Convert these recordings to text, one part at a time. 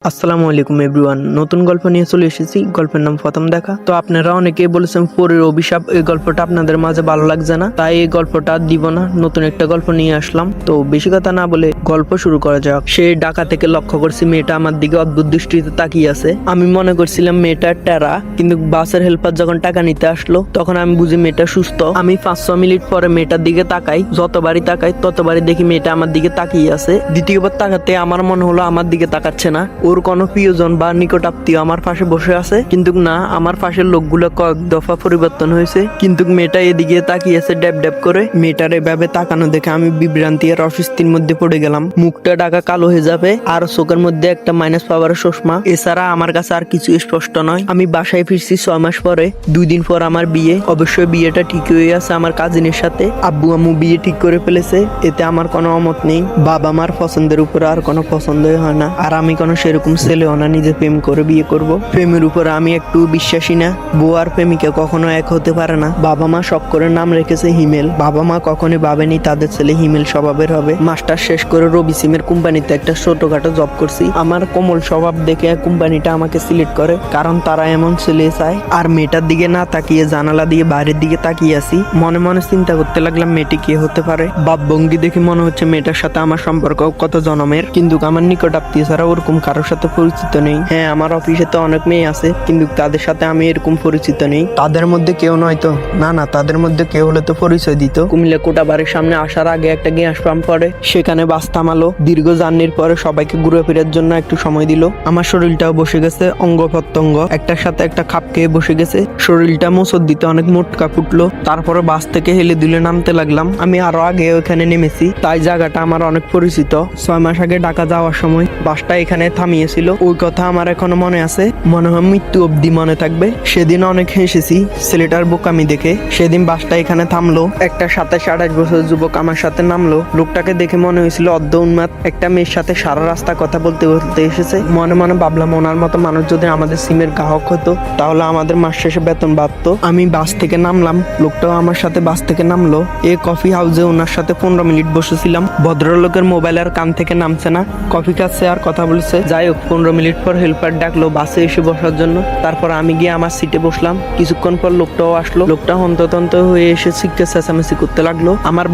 আসসালামু আলাইকুম এভরিওয়ান, নতুন গল্প নিয়ে চলে এসেছি। গল্পের নাম প্রথম দেখা। তো আপনারা অনেকেই বলেছেন পরের অভিশাপ, এই গল্পটা আপনাদের মাঝে ভালো লাগছে না, তাই এই গল্পটা দিব না, নতুন একটা গল্প নিয়ে আসলাম। তো বেশি কথা না বলে গল্প শুরু করা যাক। সেই ঢাকা থেকে লক্ষ্য করছি মেয়েটা আমার দিকে অদ্ভুত দৃষ্টিতে তাকিয়ে আছে। আমি মনে করছিলাম মেয়েটা টেরা, কিন্তু বাসের হেল্পার যখন টাকা নিতে আসলো তখন আমি বুঝি মেয়েটা সুস্থ। আমি 5-6 মিনিট পরে মেয়েটার দিকে তাকাই, যতবারই তাকাই ততবারই দেখি মেয়েটা আমার দিকে তাকিয়ে আছে। দ্বিতীয়বার তাকাতে আমার মনে হলো আমার দিকে তাকাচ্ছে না, ওর কোনো প্রিয়জন বা নিকট আত্মীয় আমার পাশে বসে আছে। কিন্তু না, আমার পাশের লোকগুলো কয়েক দফা পরিবর্তন হয়েছে, কিন্তু মেয়েটা এদিকে তাকিয়ে আছে ড্যাব ড্যাব করে। মেয়েটার এভাবে তাকানো দেখে আমি বিভ্রান্তি আর অস্বস্তির মধ্যে পড়ে গেলাম। মুখটা ঢাকা কালো হয়ে যাবে আর চোখের মধ্যে একটা মাইনাস পাওয়ারের চশমা। এছাড়া আমার কাছে আর কিছু স্পষ্ট নয়। আমি বাসায় ফিরছি 6 মাস পরে, 2 দিন পর আমার বিয়ে। অবশ্যই বিয়েটা ঠিক হয়ে আছে আমার কাজিনের সাথে। আব্বু আম্মু বিয়ে ঠিক করে ফেলেছে, এতে আমার কোনো অমত নেই। বাবা মার পছন্দের উপরে আর কোনো পছন্দই হয় না, আর আমি কোনো সেরকম ছেলেও না নিজে প্রেম করে বিয়ে করব। প্রেমের উপরে আমি একটু বিশ্বাসী না। বউ আর প্রেমিকা কখনো এক হতে পারে না। বাবা মা শখ করে নাম রেখেছে হিমেল। বাবা মা কখনোই ভাবেনি তাদের ছেলে হিমেল স্বভাবের হবে। মাস্টার শেষ করে রবি সিমের কোম্পানিতে একটা ছোটখাটো জব করছি। আমার কোমল স্বভাব দেখে কোম্পানিটা আমাকে সিলেক্ট করে, কারণ তারা এমন ছেলে চায়। আর মেয়েটার দিকে না তাকিয়ে জানালা দিয়ে বাইরের দিকে তাকিয়ে আছি। মনে মনে চিন্তা করতে লাগলাম মেয়েটি কে হতে পারে। ভাবভঙ্গি দেখে মনে হচ্ছে মেয়েটার সাথে আমার সম্পর্ক কত জনমের, কিন্তু আমার নিকট আত্মীয় ছাড়া ওরকম কারোর সাথে পরিচিত নেই। হ্যাঁ, আমার অফিসে তো অনেক মেয়ে আছে, কিন্তু তাদের সাথে আমি এরকম পরিচিত নেই। তাদের মধ্যে কেউ নয় তো? না, তাদের মধ্যে কেউ হলে তো পরিচয় দিত। কুমিল্লা কোটা বাড়ির সামনে আসার আগে একটা গ্যাস পাম্প পড়ে, সেখানে বাস থামালো। দীর্ঘ জার্নির পরে সবাইকে ঘুরে ফেরার জন্য একটু সময় দিল। আমার শরীরটাও বসে গেছে, অঙ্গ প্রত্যঙ্গ একটার সাথে একটা খাপ খেয়ে বসে গেছে। শরীরটা মোচড় দিতে অনেক মোটকা ফুটলো। তারপরে বাস থেকে হেলে দুলে নামতে লাগলাম। আমি আরো আগে ওখানে নেমেছি, তাই জায়গাটা আমার অনেক পরিচিত। 6 মাস আগে ঢাকা যাওয়ার সময় বাসটা এখানে থামিয়েছিল, ওই কথা আমার এখনো মনে আছে। মনে হয় মৃত্যু অব্দি মনে থাকবে। সেদিন অনেক হেসেছি ছেলেটার বোকামি দেখে। সেদিন বাসটা এখানে থামলো, একটা 27-28 বছর যুবক আমার সাথে নামলো। লোকটাকে দেখে মনে হয়েছিল অর্ধ উন্মাদ। একটা মেয়ের সাথে সারা রাস্তা কথা বলতে বলতে এসেছে। মনে মনে ভাবলাম ওনার মতো মানুষ যদি আমাদের সিমের গ্রাহক হতো তাহলে আমাদের মাস শেষে বেতন বাড়তো। আমি বাস থেকে নামলাম, লোকটাও আমার সাথে বাস থেকে নামলো। এই কফি হাউসে ওনার সাথে 15 মিনিট বসেছিলাম। ভদ্রলোকের মোবাইল আর কান থেকে নামছে না, কফি খাচ্ছে আর কথা বলছে। যাই হোক, 15 মিনিট পর হেল্পার ডাকলো বাসে এসে বসার জন্য। তারপর আমি গিয়ে আমার সিটে বসলাম। কিছুক্ষণ পর লোকটাও আসলো। লোকটা হন্ততন্ত হয়ে এসে শিক্ষা চেঁচামেচি করতে লাগলো, আমার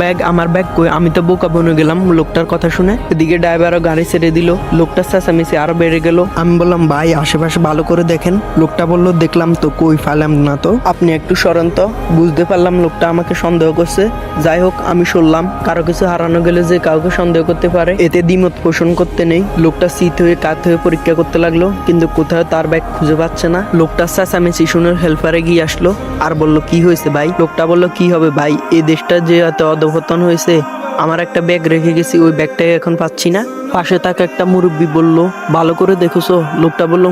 ব্যাগ কই। আমি তো বোকা বনে গেলাম লোকটার কথা শুনে। এদিকে ড্রাইভারও গাড়ি ছেড়ে দিল। লোকটার চেঁচামেচি আরো বেড়ে গেল। আমি বললাম ভাই আশেপাশে ভালো করে দেখেন। লোকটা বলল দেখলাম তো, কই ফাইলাম না তো, আপনি একটু সরেন তো। বুঝতে পারলাম লোকটা আমাকে সন্দেহ করছে। যাই হোক, আমি শুনলাম কারো কিছু হারানো গেলে যে কাউকে সন্দেহ করতে পারে, এতে দ্বিমত পোষণ করতে নেই। লোকটা শীত হয়ে কাত হয়ে পরীক্ষা করতে লাগলো, কিন্তু কোথাও তার ব্যাগ খুঁজে পাচ্ছে না। লোকটা চেঁচামেচি শুনে হেল্পারে গিয়ে আসলো আর বলল কি হয়েছে ভাই। লোকটা বলল কি হবে ভাই, এই দেশটা যে এত অধঃপতন হয়েছে, আমার একটা ব্যাগ রেখে গেছি, ওই ব্যাগটাই এখন পাচ্ছি না। পাশে থাকা একটা মুরব্বী বলল ভালো করে দেখেছো? লোকটা বলল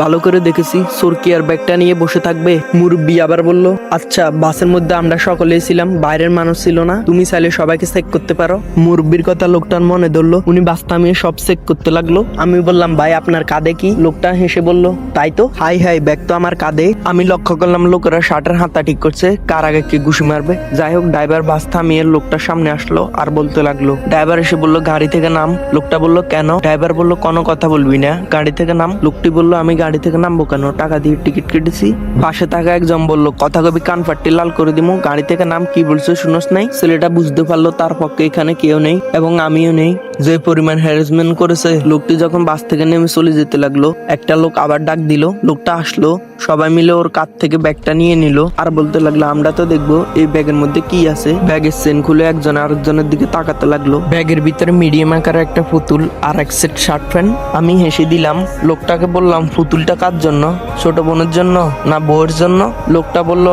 ভালো করে দেখেছি। সুরকি আর ব্যাগটা নিয়ে বসে থাকবে? মুরব্বী আবার বলল আচ্ছা, বাসের মধ্যে আমরা সকলেই ছিলাম, বাইরের মানুষ ছিল না, তুমি চাইলে সবাইকে চেক করতে পারো। মুরব্বীর কথা লোকটার মনে ধরলো, উনি বাস থামিয়ে সব চেক করতে লাগলো। আমি বললাম ভাই আপনার কাঁধে কি? লোকটা হেসে বলল তাই তো, হাই ব্যাগ তো আমার কাঁধে। আমি লক্ষ্য করলাম লোকেরা শার্টের হাতা ঠিক করছে, কার আগে কি ঘুষি মারবে। যাই হোক, ড্রাইভার বাস থামিয়ে লোকটার সামনে আসলো আর বলতে লাগলো। ড্রাইভার এসে বলল গাড়ি থেকে নাম। লোকটা বলল কেন? ড্রাইভার বলল কোনো কথা বলবি না, গাড়ি থেকে নাম। লোকটি বলল আমি গাড়ি থেকে নামবো কেন, টাকা দিয়ে টিকিট কেটেছি। পাশে থাকা একজন বলল কথা কবি কান ফাটটি লাল করে দিমু, গাড়ি থেকে নাম। কি বলছো শুনোস নাই? ছেলেটা বুঝতে পারলো তার পক্ষে এখানে কেউ নেই এবং আমিও নেই। যে পরিমাণ হ্যারাসমেন্ট করেছে, লোকটি যখন বাস থেকে নেমে চলে যেতে লাগলো, একটা লোক আবার ডাক দিল। লোকটা আসলো, সবাই মিলে ওর কাঁধ থেকে ব্যাগটা নিয়ে নিল আর বলতে লাগলো আমরা তো দেখবো এই ব্যাগের মধ্যে কি আছে। ব্যাগের চেন খুলে একজন আরেকজনের দিকে তাকাতে লাগলো। ব্যাগের ভিতরে মিডিয়াম আকারের একটা পুতুল আর এক সেট শার্ট প্যান্ট। আমি হেসে দিলাম। লোকটাকে বললাম পুতুলটা কার জন্য, ছোট বোনের জন্য না বউয়ের জন্য? লোকটা বলল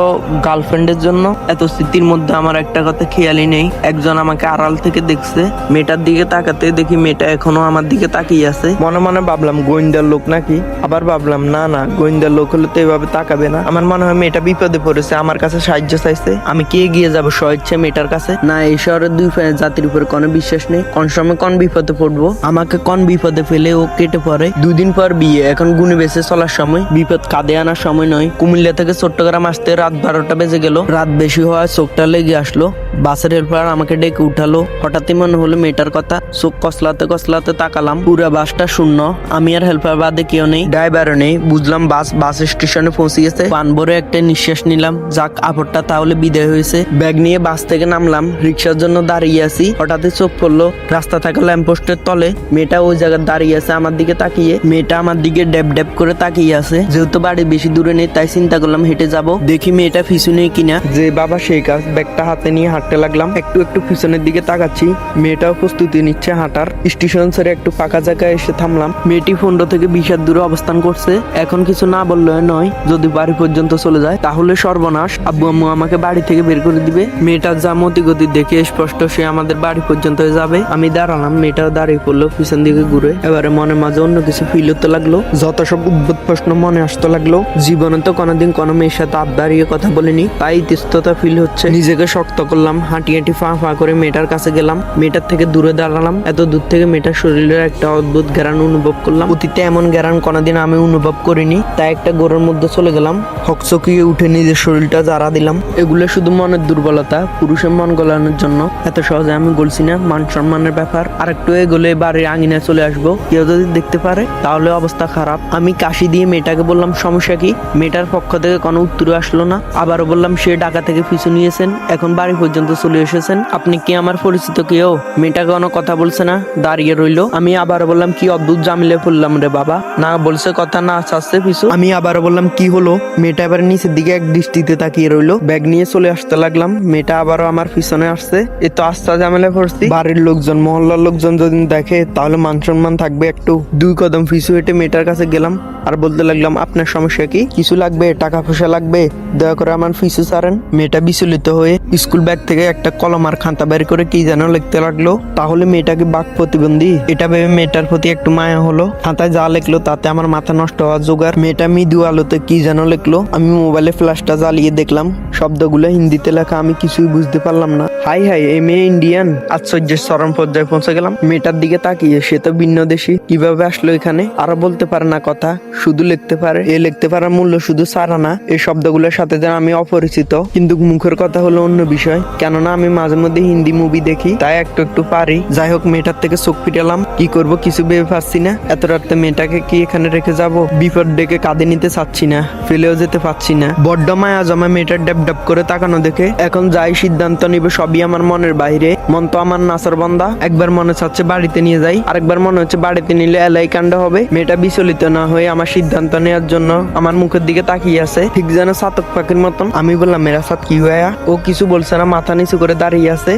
গার্লফ্রেন্ডের জন্য। এত স্মৃতির মধ্যে আমার একটা কথা খেয়ালই নেই, একজন আমাকে আড়াল থেকে দেখছে। মেয়েটার দিকে তাকাতে দেখি মেয়েটা এখনো আমার দিকে তাকিয়ে আছে। মনে মনে ভাবলাম গোয়েন্দার লোক নাকি, আবার ভাবলাম না গোয়েন্দার লোক হলে তো এভাবে তাকাবে না। আমার মনে হয় মেয়েটা বিপদে পড়েছে, আমার কাছে সাহায্য চাইছে। আমি কে গিয়ে যাবো স্বইচ্ছে মেয়েটার কাছে? না, এই শহরের 2 পায়ে মায়ের জাতির উপর কোনো বিশ্বাস নেই, কোন সময় কোন বিপদে পড়বো, আমাকে কোন বিপদে ফেলে ও কেটে পড়ে। 2 দিন পর বিয়ে, এখন গুনে বেঁচে চলার সময়, বিপদ কাঁধে আনার সময় নয়। কুমিল্লা থেকে চট্টগ্রাম আসতে রাত 12টা বেজে গেল। রাত বেশি হওয়ায় চোখটা লেগে আসলো। বাসের হেল্পার আমাকে ডেকে উঠালো। হঠাৎই মনে হলো মেয়েটার কথা। চোখ কসলাতে কসলাতে তাকালাম, পুরা বাসটা শূন্য, আমি আর হেল্পার বাদে কেউ নেই, ড্রাইভারও নেই। বুঝলাম বাস স্টেশনে পৌঁছে গেছে। পান ভরে একটা নিঃশ্বাস নিলাম, যাক আপদটা তাহলে বিদায় হয়েছে। ব্যাগ নিয়ে বাস থেকে নামলাম, রিক্সার জন্য দাঁড়িয়ে আছি। হঠাৎই চোখ পড়লো রাস্তা থাকা ল্যাম্পপোস্টের তলে। মেয়েটা ওই জায়গায় দাঁড়িয়ে আছে আমার দিকে তাকিয়ে। মেয়েটা আমার দিকে ড্যাব ড্যাব করে তাকিয়ে আছে। যেহেতু বাড়ি বেশি দূরে নেই, তাই চিন্তা করলাম হেঁটে যাব। দেখি মেয়েটা পিছু নেই কিনা। যে বাবা সেই কাজ, ব্যাগটা হাতে নিয়ে হাঁটতে লাগলাম। একটু একটু পিছনের দিকে তাকাচ্ছি, মেয়েটাও প্রস্তুতি নিচ্ছে হাঁটার। স্টেশন ছেড়ে একটু ফাঁকা জায়গায় এসে থামলাম। মেয়েটি 15 থেকে 20 হাত দূরে অবস্থান করছে। এখন কিছু না বললে নয়, যদি বাড়ি পর্যন্ত চলে যায় তাহলে সর্বনাশ। আব্বু আম্মু আমাকে বাড়ি থেকে বের করে দিবে। মেয়েটার যা মতি গতি দেখে স্পষ্ট সে আমাদের বাড়ি পর্যন্ত যাবে। আমি দাঁড়ালাম, মেয়েটাও দাঁড়িয়ে পড়লো পিছন দিকে ঘুরে। এবারে মনের মাঝে অন্য কিছু ফিল হতে লাগলো। যত সব উদ্ভুত প্রশ্ন মনে আসতে লাগলো। জীবনে তো কোনোদিন কোনো মেয়ের সাথে দাঁড়িয়ে কথা বলিনি, তাই ইতস্ততা ফিল হচ্ছে। নিজেকে শক্ত করলাম, হাঁটি হাঁটি ফা ফা করে মেয়েটার কাছে গেলাম। মেয়েটার থেকে দূরে দাঁড়ালাম। এত দূর থেকে মেয়েটার শরীরের একটা অদ্ভুত ঘ্রাণ অনুভব করলাম। অতীতে এমন ঘ্রাণ কোনোদিন আমি অনুভব করিনি। তাই একটা গোড়ার মধ্যে চলে গেলাম, হকচকিয়ে উঠে নিজের শরীরটা জারা দিলাম। এগুলো শুধু মনের দুর্বলতা, পুরুষের মন গলানোর জন্য। এত সহজে আমি বলছি না, মান সম্মানের ব্যাপার। আর একটু এগোলে বাড়ির আঙিনায় চলে আসবো, কেউ যদি দেখতে পারে তাহলে অবস্থা খারাপ। আমি কাশি দিয়ে মেয়েটাকে বললাম সমস্যা কি। মেয়েটার পক্ষ থেকে কোনো উত্তর আসলো না। আবারও বললাম সে ঢাকা থেকে পিছু নিয়েছেন, এখন বাড়ি পর্যন্ত চলে এসেছেন, আপনি কি আমার পরিচিত কেউ? মেয়েটা কোনো কথা বলছে না, দাঁড়িয়ে রইলো। আমি আবারও বললাম কি অদ্ভুত জামিলে পড়লাম রে বাবা, না বলছে কথা না চাচ্ছে পিছু। আমি আবারও বললাম কি হলো। মেয়েটা এবার নিচের দিকে এক দৃষ্টিতে তাকিয়ে রইলো। ব্যাগ নিয়ে চলে আসতে লাগলাম। মেয়েটা আবারও আমার পিছনে আসছে। এ তো আস্তা ঝামেলা পড়ছি। বাড়ির লোকজন, মহল্লার লোকজন যদি দেখে তাহলে মান সম্মান থাকবে একটু। 2 কদম পিছু হেঁটে মেয়েটার কাছে গেলাম আর বলতে লাগলাম আপনার সমস্যা কি, কিছু লাগবে, টাকা পয়সা লাগবে, দয়া করে আমার পিছু ছাড়েন। মেয়েটা বিচলিত হয়ে স্কুল ব্যাগ থেকে একটা কলম আর খাতা বের করে কি যেন লিখতে লাগলো। তাহলে মেয়েটাকে বাক প্রতিবন্ধী, এটা ভেবে মেয়েটার প্রতি একটু মায়া হলো। খাতায় যা লিখলো তাতে আমার মাথা নষ্ট হওয়া জোগাড়। মেয়েটা মৃদু আলোতে কি যেন লিখলো। আমি মোবাইলে ফ্ল্যাশটা জ্বালিয়ে দেখলাম শব্দগুলো হিন্দিতে লেখা, আমি কিছুই বুঝতে পারলাম না। হাই হাই, এই মেয়ে ইন্ডিয়ান। আশ্চর্যের চরম পর্যায়ে পৌঁছে গেলাম। মেয়েটার দিকে তাকিয়ে, সে তো ভিন্ন দেশি, কিভাবে আসলো এখানে? আরো বলতে পারে না কথা, শুধু লিখতে পারে। এ লিখতে পারার মূল্য শুধু সারা না, এই শব্দগুলোর সাথে যেন আমি অপরিচিত। কিন্তু মুখের কথা হলো অন্য বিষয়, কেননা আমি মাঝে মধ্যে হিন্দি মুভি দেখি, তাই একটু একটু পারি। যাই হোক, মেয়েটার থেকে চোখ ফিটালাম। কি করব কিছু ভেবে পাচ্ছি না। এত রাতে মেয়েটাকে কি এখানে রেখে যাব? বিপদ ডেকে কাঁধে নিতে চাচ্ছি না, ফেলেও যেতে পারছি না। বড্ড মায়া জমা মেয়েটার ড্যাব ড্যাব করে তাকানো দেখে। এখন যাই সিদ্ধান্ত নিবে সবই আমার মনের বাইরে। মন তো আমার নাসার বন্ধা। একবার মনে চাচ্ছে বাড়িতে নিয়ে যাই, আরেকবার মনে হচ্ছে বাড়িতে নিলে এলাই কাণ্ড হবে। মেয়েটা বিচলিত না হয়ে আমার সিদ্ধান্ত নেওয়ার জন্য আমার মুখের দিকে তাকিয়ে আছে, ঠিক যেন চাতক পাখির মতন। আমি বললাম মেরা সাথ কি হয়া? ও কিছু বলছে না, মাথা নিচু করে দাঁড়িয়ে আছে।